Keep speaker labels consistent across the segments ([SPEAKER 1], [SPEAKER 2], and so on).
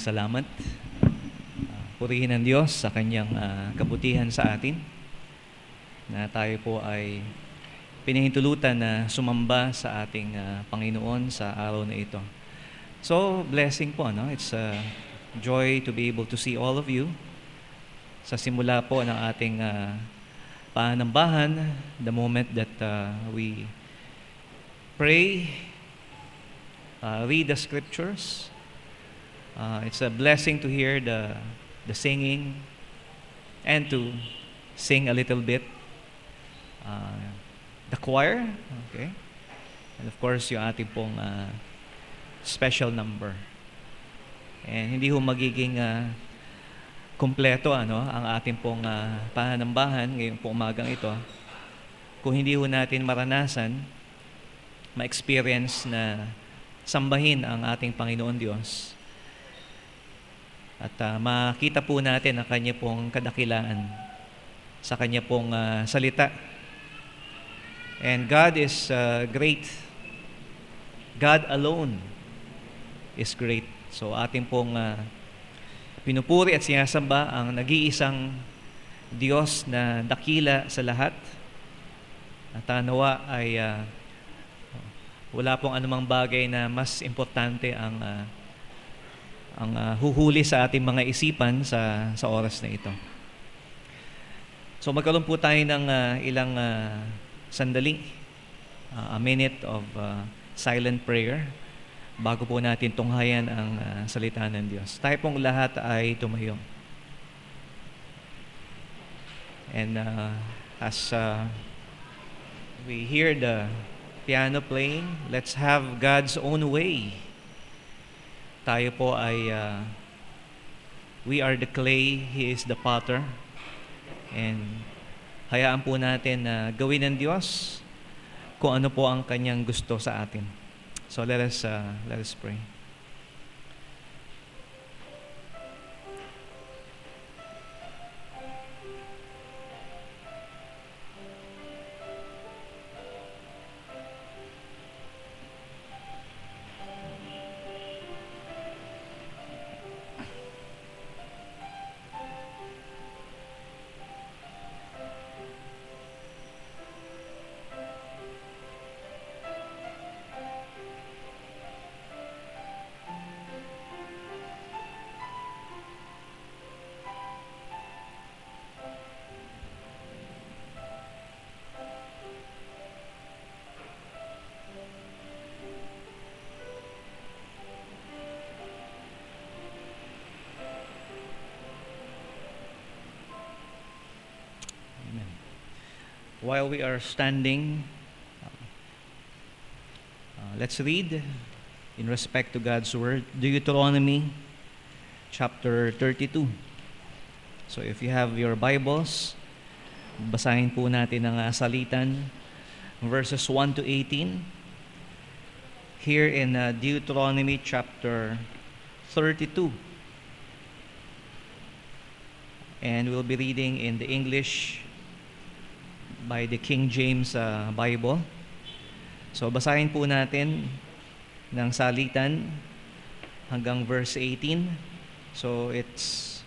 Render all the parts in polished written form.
[SPEAKER 1] salamat. Purihin ang Diyos sa kanyang kabutihan sa atin na tayo po ay pinahintulutan na sumamba sa ating Panginoon sa araw na ito. So, blessing po, no? It's a joy to be able to see all of you sa simula po ng ating panambahan, the moment that we pray, read the scriptures. It's a blessing to hear the singing and to sing a little bit. The choir, okay? And of course, yung ating pong special number. And hindi ho magiging kumpleto ang ating pong panambahan ngayong pong umagang ito kung hindi ho natin maranasan, ma-experience na sambahin ang ating Panginoon Diyos. At makita po natin ang Kanya pong kadakilaan sa Kanya pong salita. And God is great. God alone is great. So ating pong pinupuri at sinasamba ang nag-iisang Diyos na dakila sa lahat. At nawa ay wala pong anumang bagay na mas importante ang huhuli sa ating mga isipan sa oras na ito. So magkaroon po tayo ng ilang sandali, a minute of silent prayer bago po natin tunghayan ang salita ng Diyos. Tayo pong lahat ay tumayo. And as we hear the piano playing, let's have God's own way. Tayo po ay, we are the clay, He is the potter. And hayaan po natin na gawin ng Diyos kung ano po ang Kanyang gusto sa atin. So let us pray. While we are standing, let's read in respect to God's Word, Deuteronomy chapter 32. So if you have your Bibles, basahin po natin ang salitan, verses 1 to 18. Here in Deuteronomy chapter 32. And we'll be reading in the English by the King James Bible. So basahin po natin ng salitan hanggang verse 18. So it's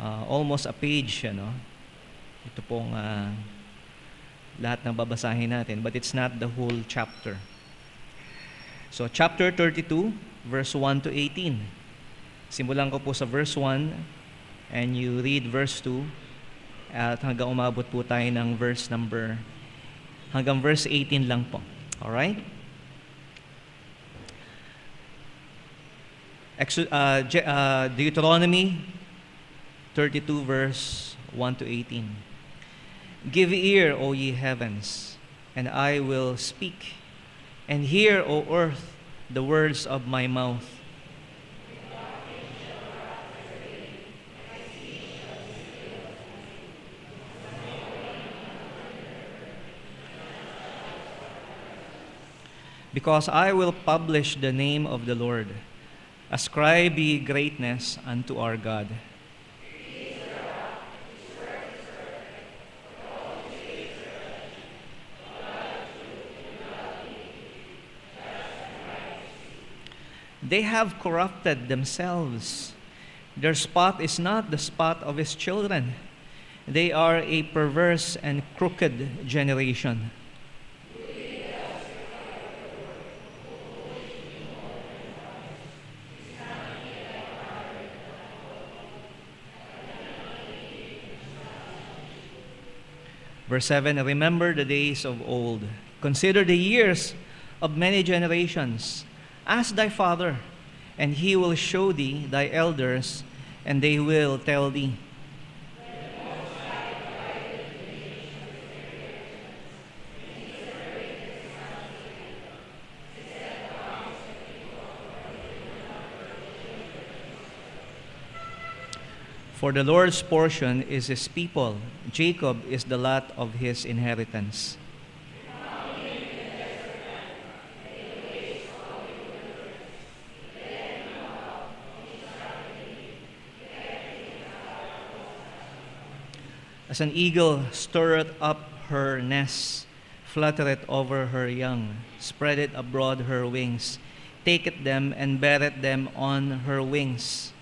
[SPEAKER 1] almost a page, Ito pong lahat ng babasahin natin, but it's not the whole chapter. So chapter 32, verse 1 to 18. Simulan ko po sa verse 1 and you read verse 2. At hanggang umabot po tayo ng hanggang verse 18 lang po. Alright? Deuteronomy 32 verse 1 to 18. Give ear, O ye heavens, and I will speak, and hear, O earth, the words of my mouth. Because I will publish the name of the Lord. Ascribe ye greatness unto our God. They have corrupted themselves. Their spot is not the spot of His children. They are a perverse and crooked generation. Verse 7, remember the days of old. Consider the years of many generations. Ask thy father, and he will show thee thy elders, and they will tell thee. For the Lord's portion is His people. Jacob is the lot of His inheritance. As an eagle stirreth up her nest, fluttereth over her young, spreadeth abroad her wings, taketh them and beareth them on her wings.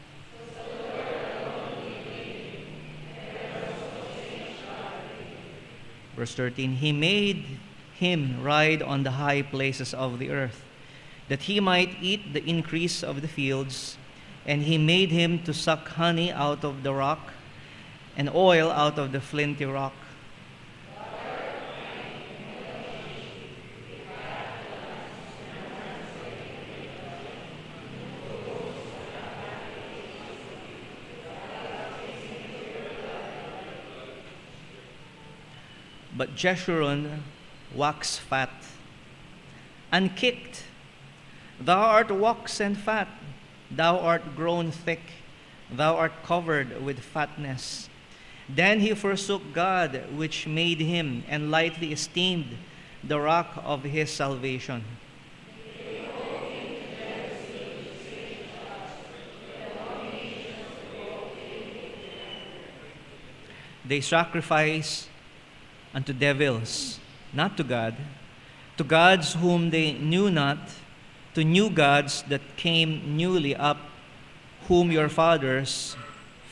[SPEAKER 1] Verse 13, He made him ride on the high places of the earth, that he might eat the increase of the fields, and He made him to suck honey out of the rock, and oil out of the flinty rock. But Jeshurun waxed fat, unkicked. Thou art waxen fat, thou art grown thick, thou art covered with fatness. Then he forsook God, which made him, and lightly esteemed the rock of his salvation. They sacrifice unto devils, not to God, to gods whom they knew not, to new gods that came newly up, whom your fathers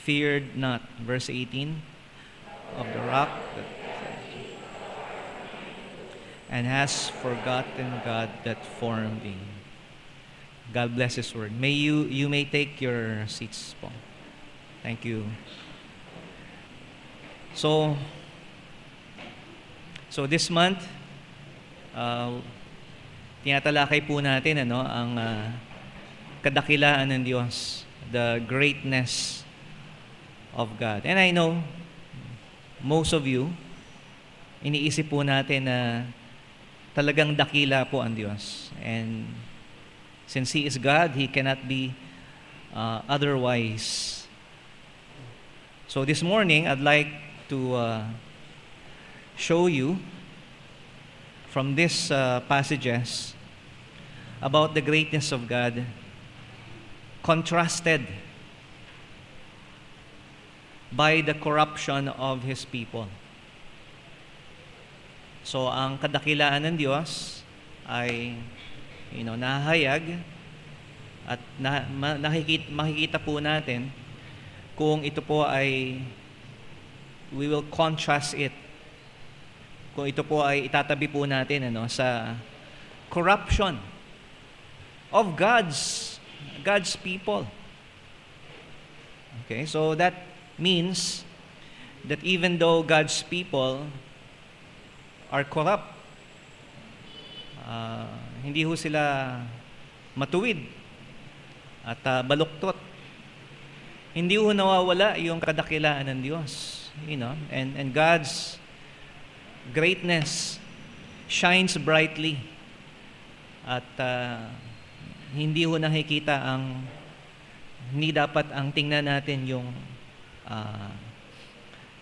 [SPEAKER 1] feared not. Verse 18, of the rock that and has forgotten God that formed thee. God bless His word. May you may take your seats po. Thank you. So this month, tinatalakay po natin ang kadakilaan ng Diyos, the greatness of God. And I know, most of you, iniisip po natin na talagang dakila po ang Diyos. And since He is God, He cannot be otherwise. So this morning, I'd like to show you from these passages about the greatness of God contrasted by the corruption of His people. So ang kadakilaan ng Diyos ay nahayag at makikita po natin kung ito po ay we will contrast it. Kung ito po ay itatabi po natin sa corruption of God's people. Okay, so that means that even though God's people are corrupt, hindi ho sila matuwid at baluktot, hindi ho nawawala yung kadakilaan ng Diyos. And God's greatness shines brightly at hindi ho nakikita hindi dapat ang tingnan natin yung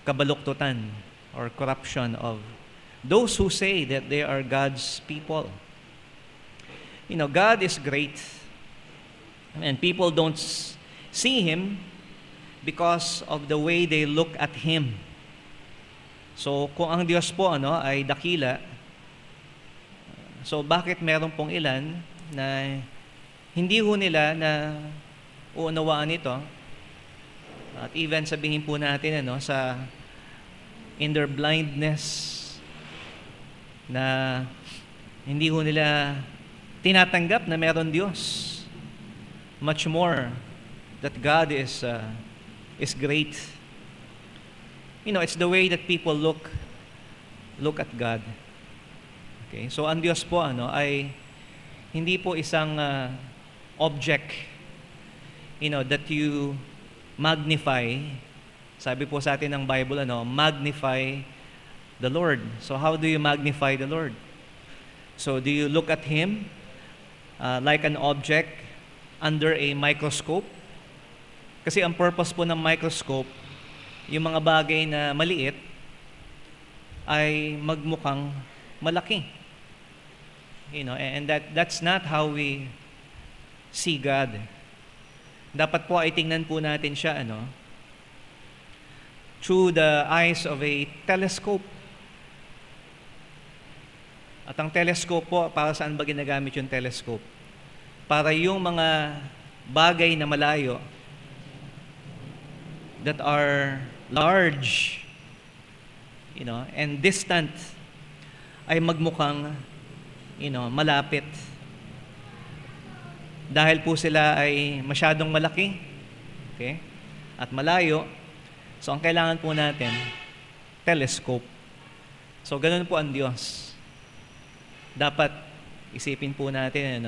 [SPEAKER 1] kabaluktutan or corruption of those who say that they are God's people. God is great, and people don't see Him because of the way they look at Him. So kung ang Diyos po ay dakila, so bakit meron pong ilan na hindi ho nila na uunawaan ito. At even sabihin po natin sa in their blindness na hindi ho nila tinatanggap na meron Diyos. Much more that God is great. It's the way that people look at God. Okay? So ang Diyos po ay hindi po isang object that you magnify. Sabi po sa atin ng Bible magnify the Lord. So how do you magnify the Lord? So do you look at Him like an object under a microscope? Kasi ang purpose po ng microscope, yung mga bagay na maliit ay magmukhang malaki. And that's not how we see God. Dapat po ay tingnan po natin siya through the eyes of a telescope. At ang telescope po, para saan ba ginagamit yung telescope? Para yung mga bagay na malayo that are large, and distant ay magmukhang, malapit. Dahil po sila ay masyadong malaki, okay? At malayo. So ang kailangan po natin, telescope. So ganun po ang Diyos. Dapat isipin po natin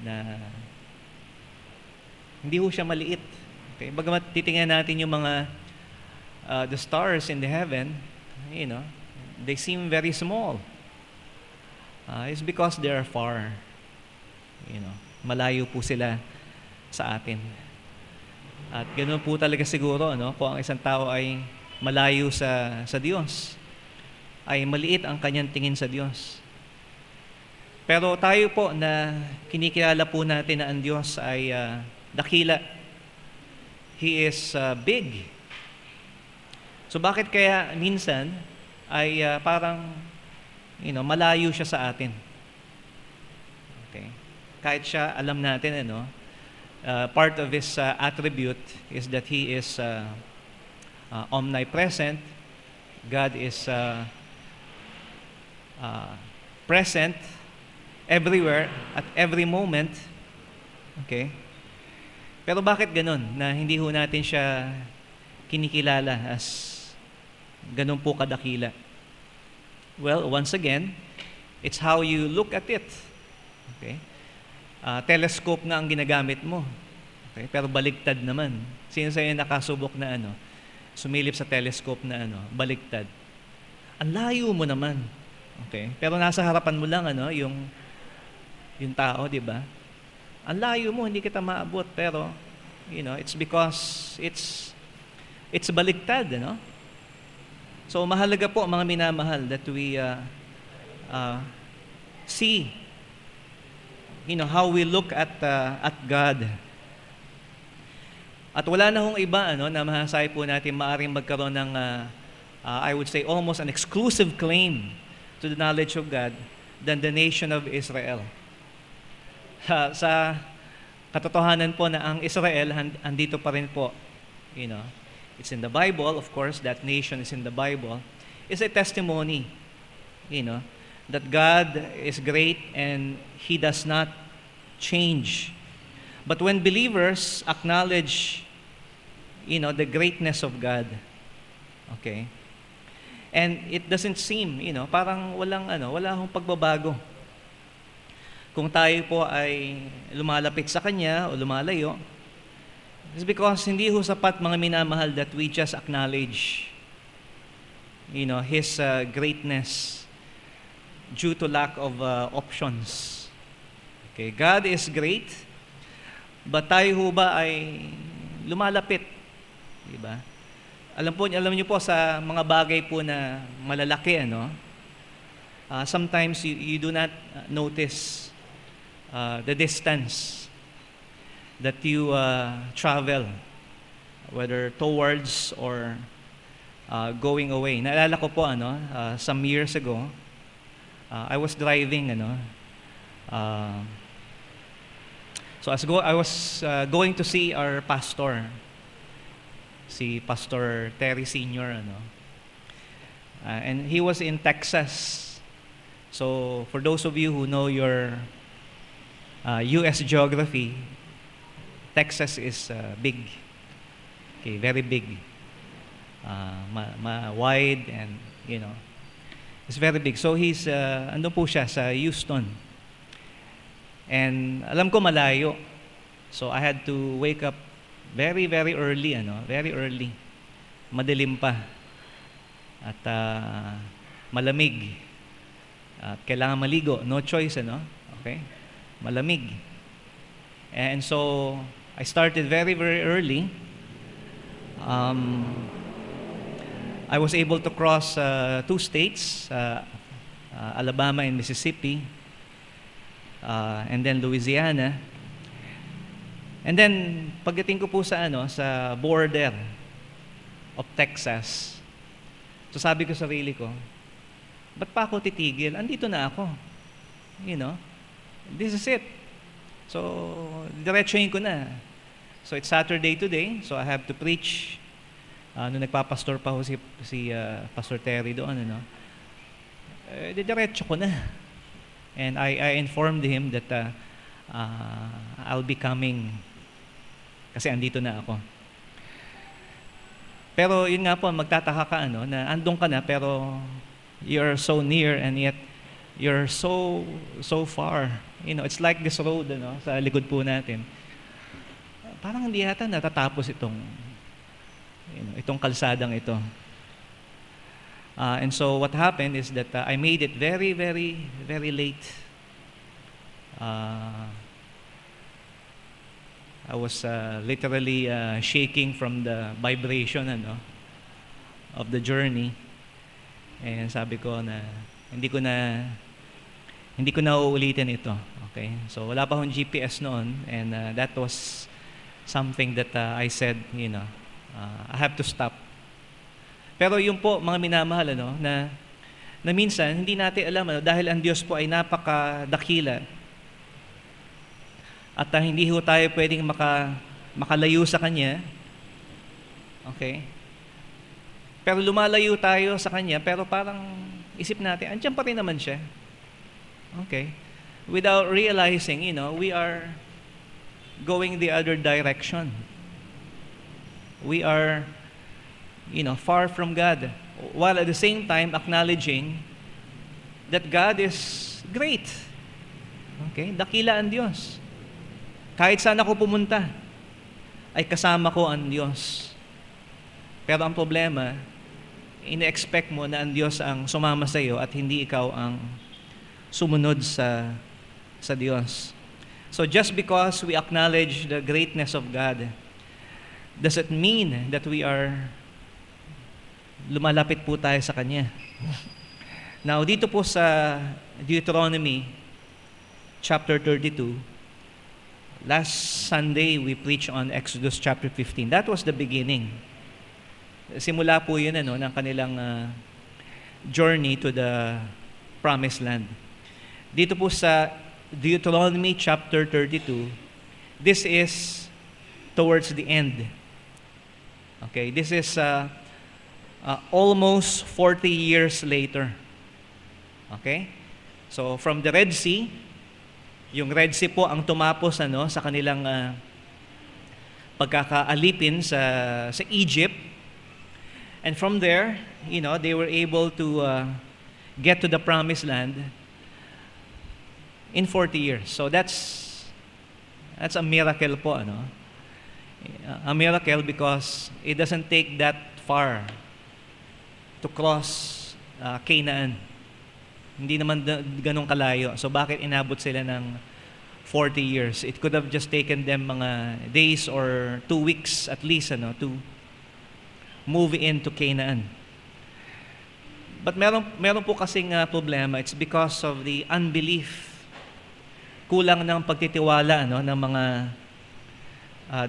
[SPEAKER 1] na hindi po siya maliit. Okay? Bagamat titingnan natin yung mga the stars in the heaven, they seem very small. It's because they are far. Malayo po sila sa atin. At ganoon po talaga siguro, kung ang isang tao ay malayo sa Diyos, ay maliit ang kanyang tingin sa Diyos. Pero tayo po na kinikilala po natin na ang Diyos ay dakila. He is big. So bakit kaya minsan ay parang malayo siya sa atin? Okay. Kahit siya, alam natin, part of His attribute is that He is omnipresent. God is present everywhere, at every moment. Okay? Pero bakit ganun, na hindi ho natin siya kinikilala as ganun po kadakila? Well, once again, it's how you look at it. Okay? Telescope nga ang ginagamit mo. Okay? Pero baligtad naman. Sino sa'yo nakasubok na sumilip sa telescope na baligtad? Ang layo mo naman. Okay? Pero nasa harapan mo lang yung tao, di ba? Ang layo mo, hindi kita maabot. Pero, it's because it's baligtad, So, mahalaga po, mga minamahal, that we see how we look at God. At wala na hong iba na mahasay po natin maaring magkaroon ng I would say almost an exclusive claim to the knowledge of God than the nation of Israel. Sa katotohanan po na ang Israel andito pa rin po. It's in the Bible, of course, that nation is in the Bible. It's a testimony, that God is great and He does not change. But when believers acknowledge, the greatness of God, okay, and it doesn't seem, parang wala hong pagbabago. Kung tayo po ay lumalapit sa Kanya o lumalayo, it's because hindi ho sapat, mga minamahal, that we just acknowledge, His greatness due to lack of options. Okay, God is great, but tayo ho ba ay lumalapit? Diba? Alam niyo po sa mga bagay po na malalaki, sometimes you do not notice the distance that you travel, whether towards or going away. Naalala ko po, some years ago, I was driving, So I was going to see our pastor, si Pastor Terry Sr., and he was in Texas. So for those of you who know your U.S. geography, Texas is big, okay, very big, wide, and it's very big. So he's andun po siya sa Houston, and alam ko malayo, so I had to wake up very early, very early, madilim pa, at malamig, at kailangan maligo, no choice, okay, malamig. And so I started very early. I was able to cross 2 states, Alabama and Mississippi, and then Louisiana. And then pagdating ko po sa sa border of Texas, so sabi ko sa sarili ko, ba't pa ako titigil? Andito na ako. This is it. So, diretsuhin ko na. So, it's Saturday today, so I have to preach. Nung nagpapastor pa ho si Pastor Terry doon, diretso ko na. And I informed him that I'll be coming kasi andito na ako. Pero yun nga po, magtataka ka na andun ka na pero you're so near and yet you're so far. It's like this road sa likod po natin. Parang hindi yata natatapos itong kalsadang ito. And so what happened is that I made it very late. I was literally shaking from the vibration of the journey. And sabi ko na hindi ko na uulitin ito. Okay? So wala pa akong GPS noon, and that was something that I said, I have to stop. Pero yung po mga minamahal na minsan hindi natin alam dahil ang Diyos po ay napakadakila at hindi ho tayo pwedeng makalayo sa Kanya. Okay? Pero lumalayo tayo sa Kanya, pero parang isip natin, andyan pa rin naman siya. Okay? Without realizing, we are going the other direction. We are, far from God. While at the same time acknowledging that God is great. Okay? Dakila ang Diyos. Kahit saan ako pumunta, ay kasama ko ang Diyos. Pero ang problema, ina-expect mo na ang Diyos ang sumama sa iyo at hindi ikaw ang sumunod sa Diyos. So just because we acknowledge the greatness of God, does it mean that we are lumalapit po tayo sa Kanya? Now, dito po sa Deuteronomy chapter 32, last Sunday we preached on Exodus chapter 15. That was the beginning. Simula po yun ng kanilang journey to the promised land. Dito po sa Deuteronomy chapter 32, this is towards the end. Okay, this is almost 40 years later. Okay? So from the Red Sea, yung Red Sea po ang tumapos sa kanilang pagkakaalipin sa Egypt. And from there, they were able to get to the promised land in 40 years. So that's a miracle po, a miracle because it doesn't take that far to cross Canaan. Hindi naman ganun kalayo. So bakit inabot sila ng 40 years? It could have just taken them mga days or 2 weeks at least to move into Canaan. But meron po kasing problema. It's because of the unbelief. Kulang ng pagtitiwala ng mga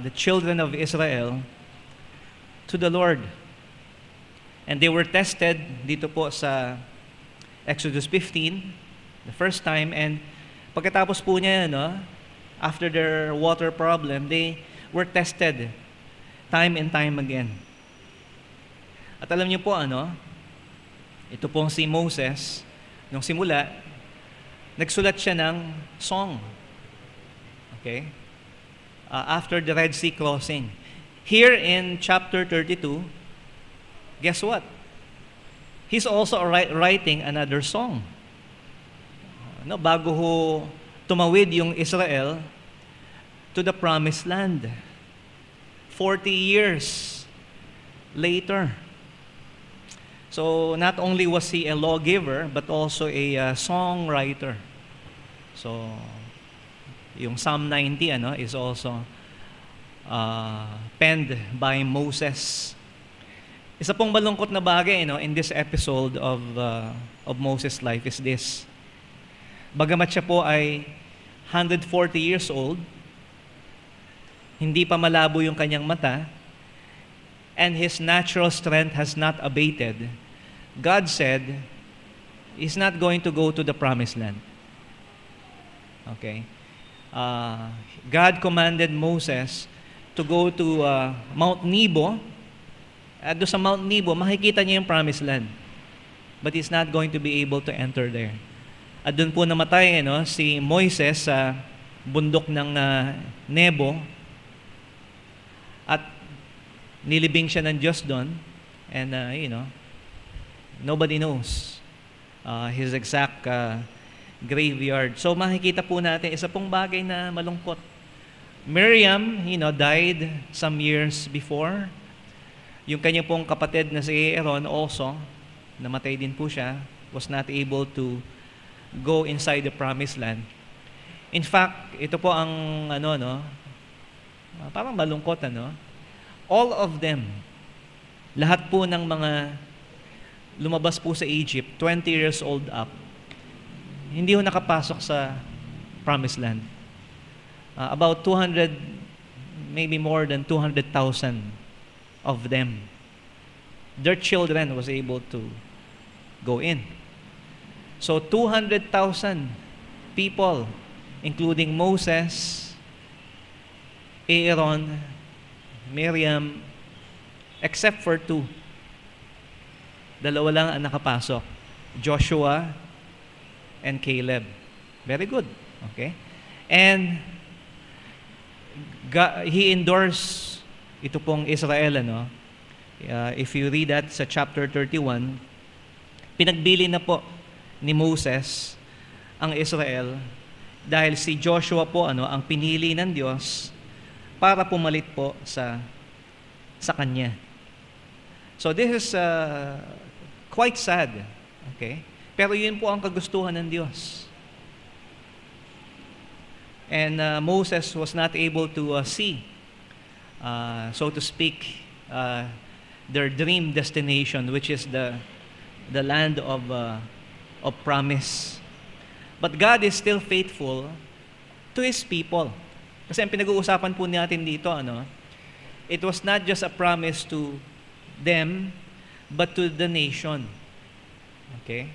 [SPEAKER 1] the children of Israel to the Lord. And they were tested dito po sa Exodus 15, the first time, and pagkatapos po niya, after their water problem, they were tested time and time again. At alam niyo po ito pong si Moses, nung simula, nagsulat siya ng song. Okay? After the Red Sea crossing. Here in chapter 32, guess what? He's also writing another song. Bago ho tumawid yung Israel to the promised land. 40 years later. So not only was he a lawgiver, but also a songwriter. So yung Psalm 90 is also penned by Moses. Isa pong malungkot na bagay in this episode of Moses' life is this. Bagamat siya po ay 140 years old, hindi pa malabo yung kanyang mata, and his natural strength has not abated, God said, he's not going to go to the promised land. Okay? God commanded Moses to go to Mount Nebo. At doon sa Mount Nebo, makikita niya yung promised land. But he's not going to be able to enter there. At doon po namatay si Moises sa bundok ng Nebo. At nilibing siya ng Diyos doon. And, nobody knows his exact graveyard. So, makikita po natin, isa pong bagay na malungkot. Miriam, died some years before. Yung kanya pong kapatid na si Aaron also, namatay din po siya, was not able to go inside the promised land. In fact, ito po ang parang malungkot all of them, lahat po ng mga lumabas po sa Egypt, 20 years old up, hindi ho nakapasok sa promised land. About 200, maybe more than 200,000 of them, their children was able to go in. So 200,000 people, including Moses, Aaron, Miriam, except for 2. Dalawa lang ang nakapasok, Joshua and Caleb. Very good. Okay? And he endorsed ito pong Israel, if you read that sa chapter 31, pinagbili na po ni Moses ang Israel dahil si Joshua po ang pinili ng Diyos para pumalit po sa kanya. So this is quite sad. Okay? Pero yun po ang kagustuhan ng Diyos. And Moses was not able to see, so to speak, their dream destination, which is the land of promise. But God is still faithful to His people. Kasi ang pinag-uusapan po natin dito, it was not just a promise to them, but to the nation. Okay?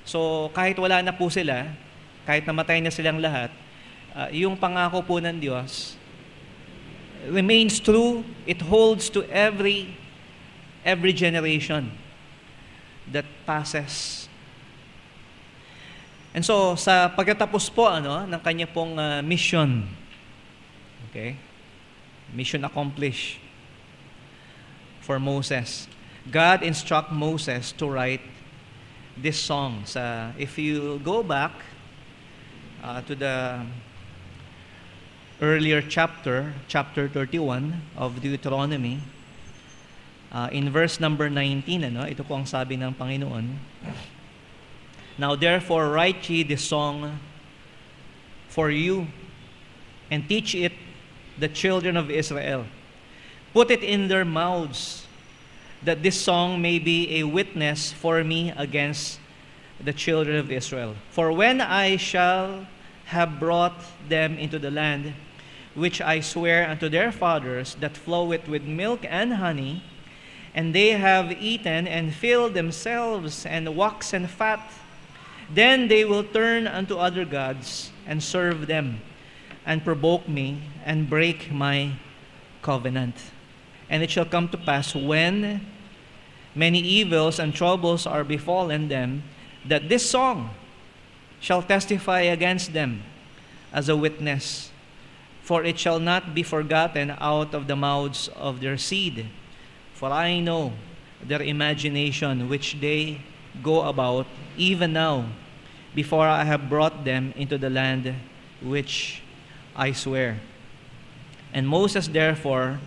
[SPEAKER 1] So, kahit wala na po sila, kahit namatay na silang lahat, yung pangako po ng Diyos remains true. It holds to every generation that passes. And so, sa pagkatapos po ng kanya pong mission, okay? Mission accomplished for Moses. God instruct Moses to write this song. If you go back to the earlier chapter 31 of Deuteronomy, in verse number 19, ito po ang sabi ng Panginoon. Now therefore write ye this song for you, and teach it the children of Israel. Put it in their mouths, that this song may be a witness for me against the children of Israel. For when I shall have brought them into the land, which I swear unto their fathers, that floweth with milk and honey, and they have eaten and filled themselves and waxen fat, then they will turn unto other gods and serve them. and provoke me and break my covenant. And it shall come to pass when many evils and troubles are befallen them, that this song shall testify against them as a witness. For it shall not be forgotten out of the mouths of their seed. For I know their imagination which they go about, even now, before I have brought them into the land which I swear. And Moses therefore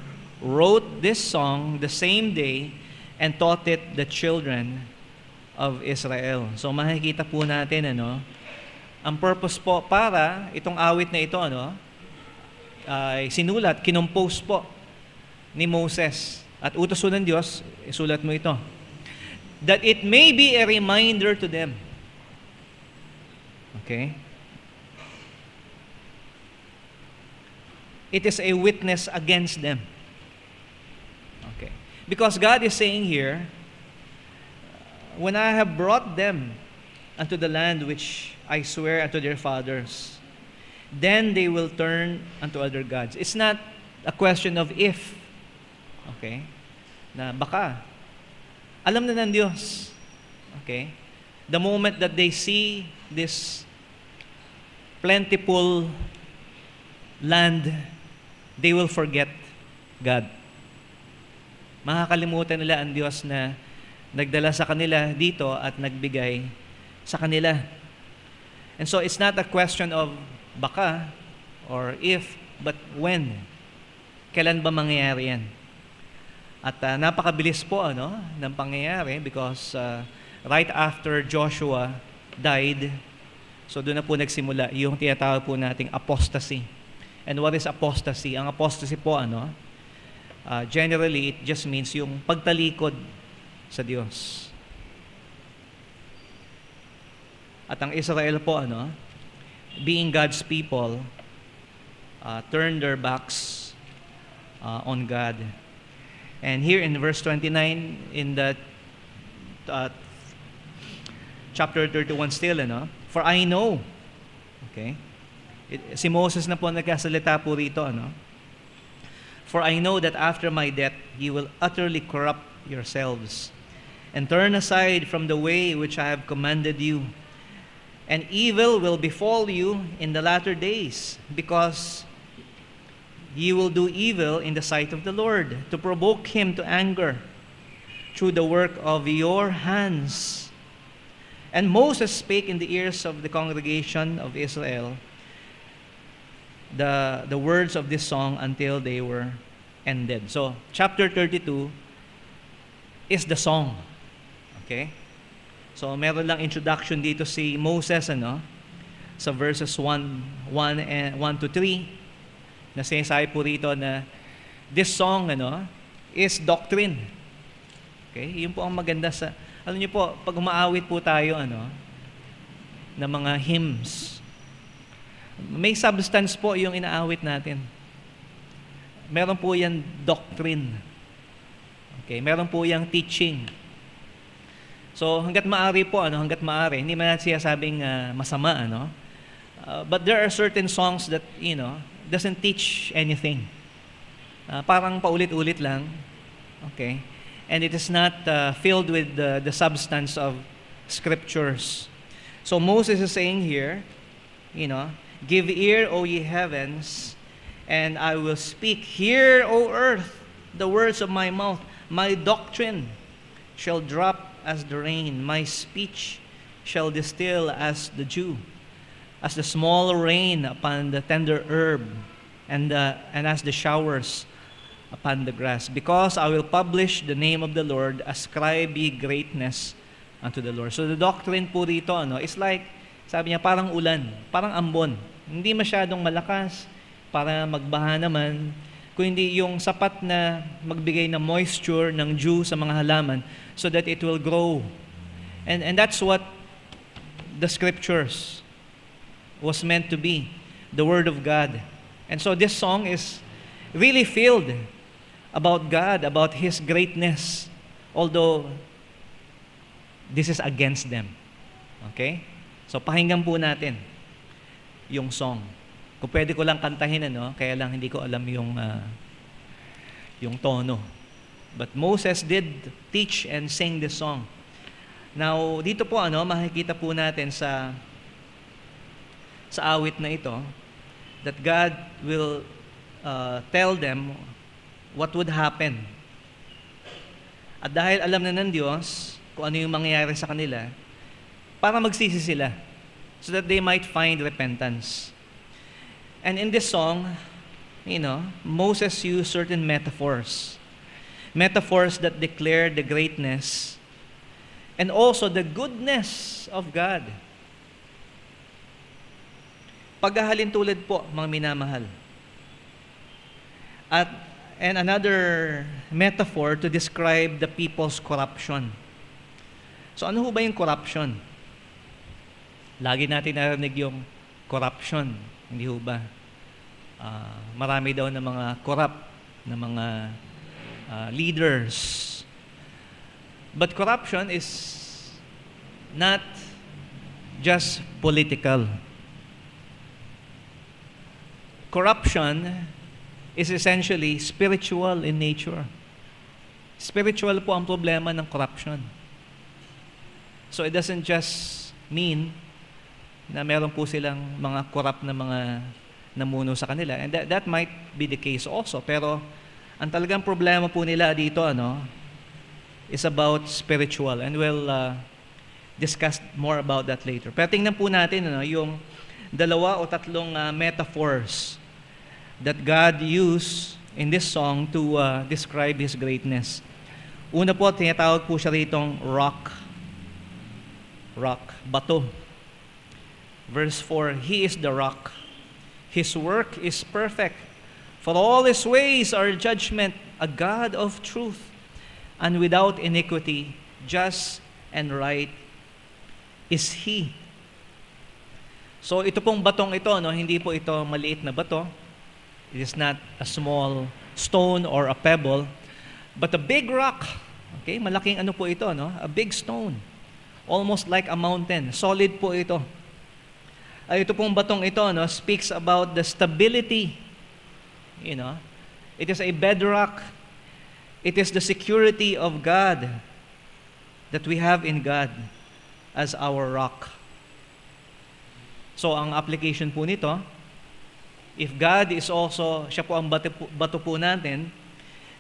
[SPEAKER 1] wrote this song the same day and taught it the children of Israel. So makikita po natin, ang purpose po para itong awit na ito, ay sinulat, kinompose po ni Moses. At utos ng Diyos, isulat mo ito. That it may be a reminder to them. Okay? It is a witness against them. Okay. Because God is saying here, when I have brought them unto the land which I swear unto their fathers, then they will turn unto other gods. It's not a question of if. Okay? Na baka. Alam na ng Diyos. Okay? The moment that they see this plentiful land, they will forget God. Makakalimutan nila ang Diyos na nagdala sa kanila dito at nagbigay sa kanila. And so it's not a question of baka or if, but when. Kailan ba mangyayari yan? At napakabilis po ng pangyayari because right after Joshua died, so doon na po nagsimula yung tinatawag po nating apostasy. And what is apostasy? Ang apostasy po, generally, it just means yung pagtalikod sa Diyos. At ang Israel po, being God's people, turned their backs on God. And here in verse 29, in the chapter 31 still, for I know, okay, si Moses na po nagkasalita po rito, for I know that after my death, ye will utterly corrupt yourselves, and turn aside from the way which I have commanded you, and evil will befall you in the latter days, because ye will do evil in the sight of the Lord, to provoke him to anger through the work of your hands. And Moses spake in the ears of the congregation of Israel the words of this song until they were ended. So, chapter 32 is the song. Okay? So, meron lang introduction dito si Moses, sa verses 1 to 3, na sinasabi po rito na this song is doctrine. Okay? Yun po ang maganda sa, alam niyo po, pag umaawit po tayo ng mga hymns, may substance po yung inaawit natin. Meron po yan doctrine. Okay? Meron po yang teaching. So hangga't maaari po, hangga't maaari, hindi man natin sinasabing masama, but there are certain songs that, doesn't teach anything. Parang paulit-ulit lang. Okay? And it is not filled with the substance of scriptures. So Moses is saying here, give ear, O ye heavens, and I will speak. Hear, O earth, the words of my mouth. My doctrine shall drop as the rain. My speech shall distill as the dew, as the small rain upon the tender herb, and as the showers upon the grass. Because I will publish the name of the Lord, ascribe ye greatness unto the Lord. So the doctrine po dito, is like, sabi niya, parang ulan, parang ambon. Hindi masyadong malakas para magbaha naman, kundi yung sapat na magbigay ng moisture, ng dew sa mga halaman so that it will grow. And that's what the scriptures was meant to be, the Word of God. And so this song is really filled about God, about His greatness, although this is against them. Okay? So pakinggan po natin yung song. Kung pwede ko lang kantahin, kaya lang hindi ko alam yung tono. But Moses did teach and sing this song. Now, dito po, makikita po natin sa awit na ito, that God will tell them what would happen. At dahil alam na ng Diyos kung ano yung mangyayari sa kanila, para magsisi sila, so that they might find repentance. And in this song, Moses used certain metaphors. Metaphors that declare the greatness and also the goodness of God. Paghahalin tulad po, mga minamahal. And another metaphor to describe the people's corruption. So ano ho ba yung corruption? Lagi natin narinig yung corruption. Hindi ho ba? Marami daw na mga corrupt na mga leaders. But corruption is not just political. Corruption is essentially spiritual in nature. Spiritual po ang problema ng corruption. So it doesn't just mean na meron po silang mga corrupt na mga namuno sa kanila. And that might be the case also. Pero ang talagang problema po nila dito, is about spiritual. And we'll discuss more about that later. Pero tingnan po natin, yung dalawa o tatlong metaphors that God used in this song to describe His greatness. Una po, tinatawag po siya ritong rock. Rock, bato. Verse 4, He is the rock. His work is perfect. For all His ways are judgment, a God of truth, and without iniquity, just and right is He. So ito pong batong ito, hindi po ito maliit na bato. It is not a small stone or a pebble, but a big rock. Okay, malaking po ito, a big stone. Almost like a mountain. Solid po ito. Ito pong batong ito, speaks about the stability. It is a bedrock. It is the security of God that we have in God as our rock. So, ang application po nito, if God is also, siya po ang bato po natin,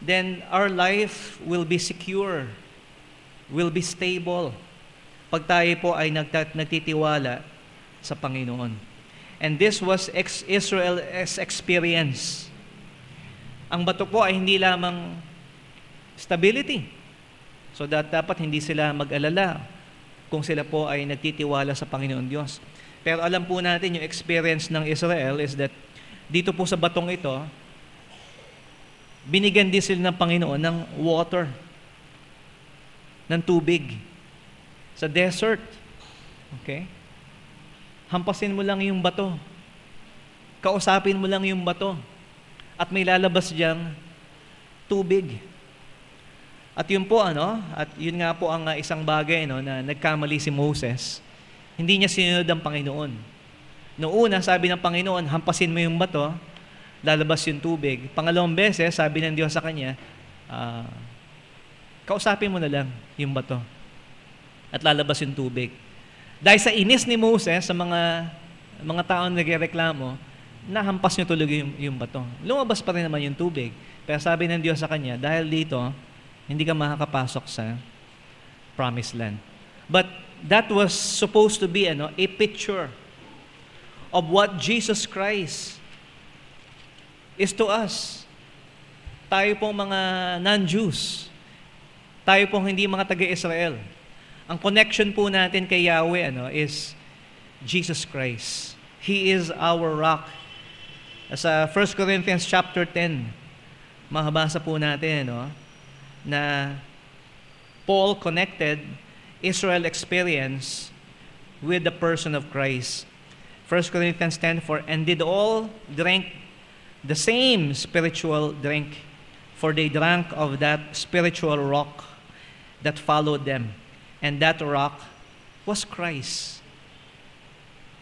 [SPEAKER 1] then our life will be secure, will be stable, pag tayo po ay nagtitiwala sa Panginoon. And this was Israel's experience. Ang bato po ay hindi lamang stability. So dapat hindi sila mag-alala kung sila po ay nagtitiwala sa Panginoon Diyos. Pero alam po natin yung experience ng Israel is that dito po sa batong ito, binigyan din sila ng Panginoon ng water, ng tubig, sa desert. Okay? Hampasin mo lang yung bato. Kausapin mo lang yung bato. At may lalabas diyang tubig. At yun po, at yun nga po ang isang bagay, na nagkamali si Moses. Hindi niya sinunod ang Panginoon. Noong una, sabi ng Panginoon, hampasin mo yung bato, lalabas yung tubig. Pangalawang beses, sabi ng Diyos sa kanya, kausapin mo na lang yung bato at lalabas yung tubig. Dahil sa inis ni Moses sa mga taong nagreklamo, nahampas niyo tuloy yung bato. Lumabas pa rin naman yung tubig. Pero sabi ng Diyos sa kanya, dahil dito, hindi ka makakapasok sa promised land. But that was supposed to be a picture of what Jesus Christ is to us. Tayo pong mga non-Jews. Tayo pong hindi mga taga-Israel. Ang connection po natin kay Yahweh is Jesus Christ. He is our rock. Sa 1 Corinthians chapter 10, mahabasa po natin na Paul connected Israel experience with the person of Christ. 1 Corinthians 10:4, and did all drink the same spiritual drink, for they drank of that spiritual rock that followed them, and that rock was Christ.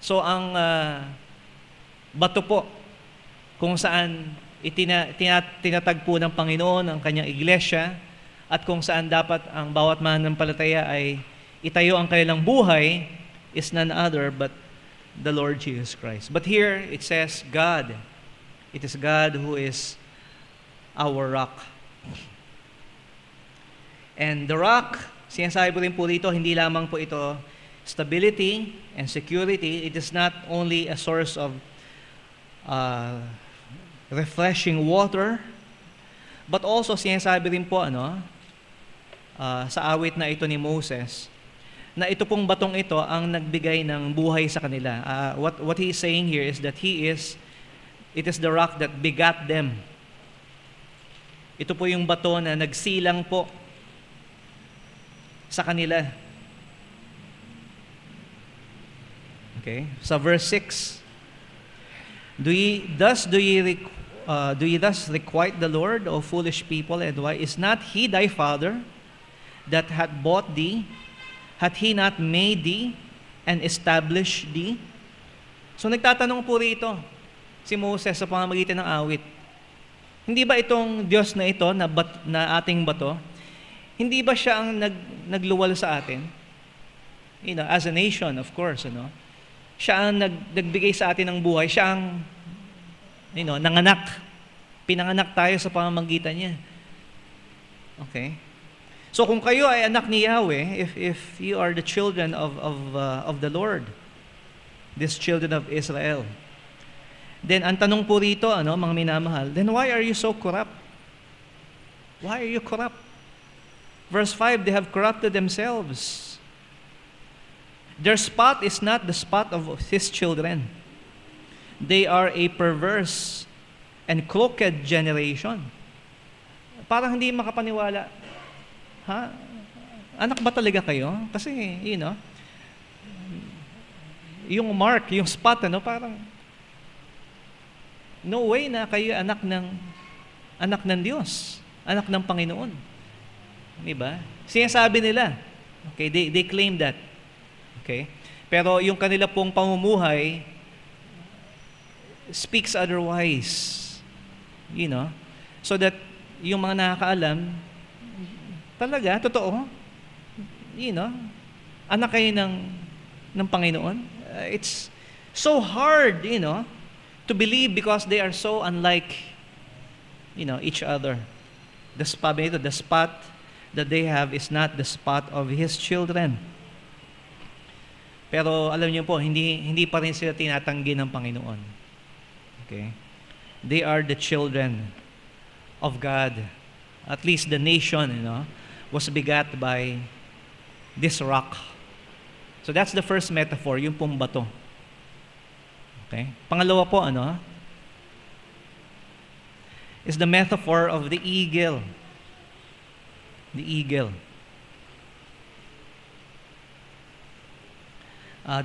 [SPEAKER 1] So ang bato po kung saan tinatagpo ng Panginoon ang kanyang iglesia at kung saan dapat ang bawat mananampalataya ay itayo ang kanilang buhay is none other but the Lord Jesus Christ. But here it says God. It is God who is our rock. And the rock, sinasabi po rin po dito, hindi lamang po ito stability and security. It is not only a source of refreshing water, but also sinasabi rin po sa awit na ito ni Moses, na ito pong batong ito ang nagbigay ng buhay sa kanila. What he is saying here is that it is the rock that begat them. Ito po yung bato na nagsilang po sa kanila. Okay? Sa verse 6, do ye thus requite the Lord, O foolish people, and why? Is not He thy Father that hath bought thee? Hath He not made thee and established thee? So nagtatanong po rito si Moses sa pamamagitan ng awit. Hindi ba itong Diyos na ito, na ating bato, hindi ba siya ang nagluwal sa atin? As a nation, of course, siya ang nagbigay sa atin ng buhay. Siya ang, nanganak. Pinanganak tayo sa pamamagitan niya. Okay? So kung kayo ay anak ni Yahweh, if you are the children of the Lord, these children of Israel, then ang tanong po rito, mga minamahal, then why are you so corrupt? Why are you corrupt? Verse 5, they have corrupted themselves. Their spot is not the spot of His children. They are a perverse and crooked generation. Parang hindi makapaniwala. Ha? Anak ba talaga kayo? Kasi, yung mark, yung spot, parang, no way na kayo anak ng Diyos, anak ng Panginoon. Diba? Sinasabi nila. Okay, they claim that. Okay? Pero yung kanila pong pamumuhay speaks otherwise. So that yung mga nakakaalam, talaga, totoo, anak kayo ng Panginoon. It's so hard, to believe because they are so unlike, each other. The spot that they have is not the spot of His children. Pero alam niyo po, hindi pa rin sila tinatanggi ng Panginoon. Okay? They are the children of God. At least the nation, was begat by this rock. So that's the first metaphor, yung pong bato. Okay? Pangalawa po, is the metaphor of the eagle. The eagle.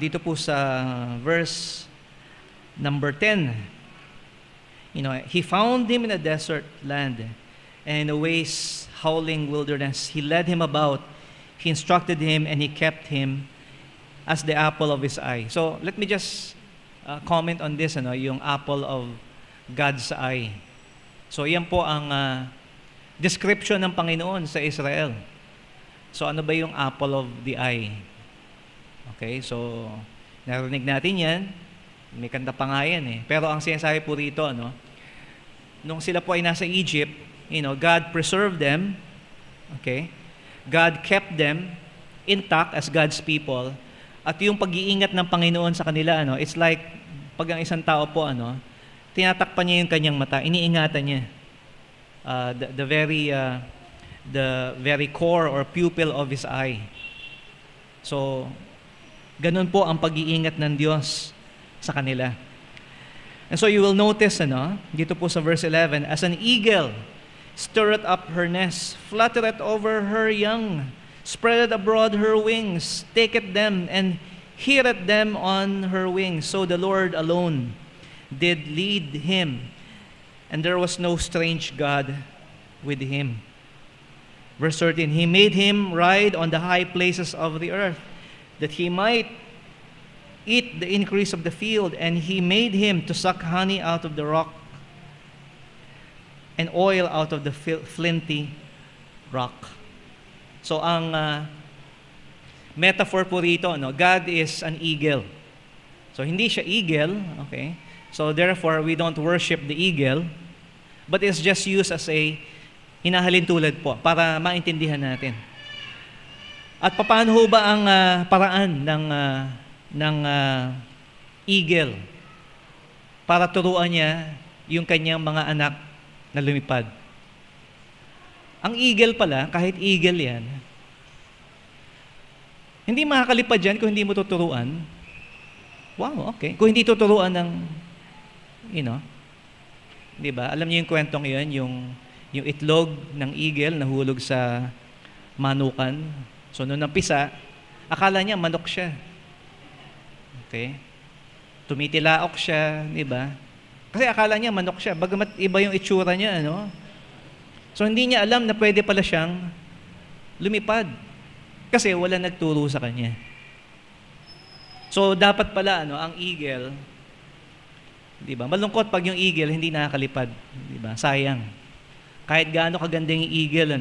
[SPEAKER 1] Dito po sa verse number 10, He found him in a desert land and in a waste, howling wilderness. He led him about. He instructed him and He kept him as the apple of His eye. So let me just comment on this, yung apple of God's eye. So yan po ang description ng Panginoon sa Israel. So ano ba yung apple of the eye? Okay, so narinig natin yan. May kanta pa nga yan . Pero ang sinasabi po rito, nung sila po ay nasa Egypt, God preserved them. Okay? God kept them intact as God's people. At yung pag-iingat ng Panginoon sa kanila, it's like pag ang isang tao po, tinatakpan niya yung kanyang mata, iniingatan niya. The very core or pupil of his eye. So, ganun po ang pag-iingat ng Diyos sa kanila. And so you will notice, dito po sa verse 11, as an eagle stirreth up her nest, fluttereth over her young, spreadeth abroad her wings, taketh them, and heareth them on her wings. So the Lord alone did lead him, and there was no strange God with him. Verse 13, He made him ride on the high places of the earth, that he might eat the increase of the field, and he made him to suck honey out of the rock and oil out of the flinty rock. So ang metaphor po rito, God is an eagle. So hindi siya eagle, okay? So therefore, we don't worship the eagle, but it's just used as a hinahalin tulad po para maintindihan natin. At paano ho ba ang paraan ng eagle para turuan niya yung kanyang mga anak na lumipad? Ang eagle pala, kahit eagle yan, hindi makakalipad yan kung hindi mo tuturuan. Wow, okay. Kung hindi tuturuan ng, di ba? Alam niyo yung kwentong yun, yung itlog ng eagle nahulog sa manukan. So, nung nampisa, akala niya manok siya. Okay? Tumitilaok siya, di ba? Kasi akala niya manok siya, bagamat iba yung itsura niya, So, hindi niya alam na pwede pala siyang lumipad. Kasi wala nagturo sa kanya. So, dapat pala, ang eagle, di ba? Malungkot pag yung eagle hindi nakakalipad. Di ba? Sayang. Kahit gaano kaganda yung eagle,